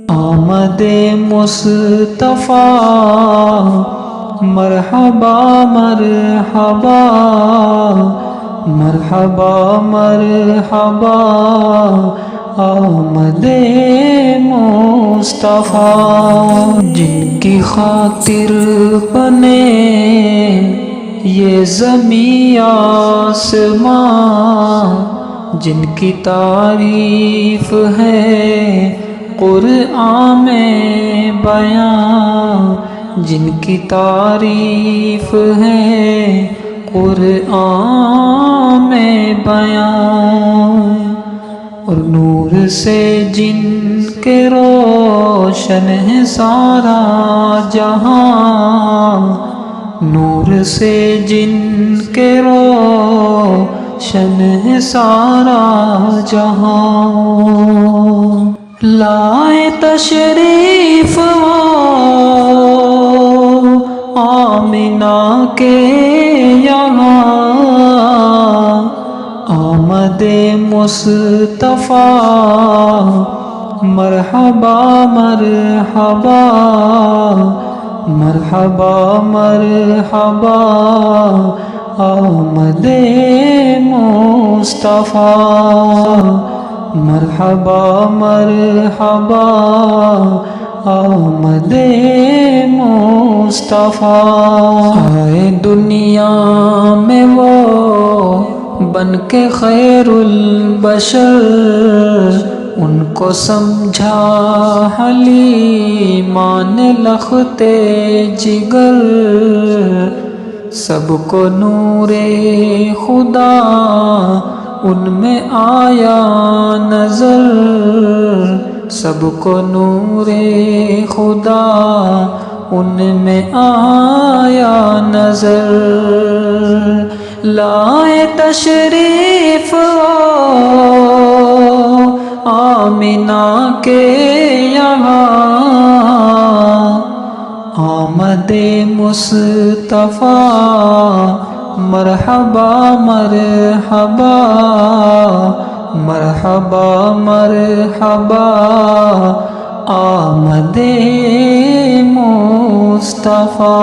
آمد مصطفیٰ مرحبا مرحبا مرحبا مرحبا آمد مصطفیٰ جن کی خاطر بنے یہ زمین آسمان جن کی تعریف ہے قرآن میں بیان جن کی تعریف ہے قرآن میں بیان اور نور سے جن کے روشن ہے سارا جہاں نور سے جن کے روشن ہے سارا جہاں لائے تشریف آمنہ کے یہاں آمد مصطفیٰ مرحبا مرحبا مرحبا مرحبا آمد مصطفیٰ مرحبا مرحبا آمد مصطفیٰ آئے دنیا میں وہ بن کے خیر البشر ان کو سمجھا حلیمان لختے جگر سب کو نور خدا ان میں آیا نظر سب کو نور خدا ان میں آیا نظر لائے تشریف آمنہ کے یہاں آمد مصطفیٰ مرحبا مرحبا مرحبا مرحبا آمد مصطفیٰ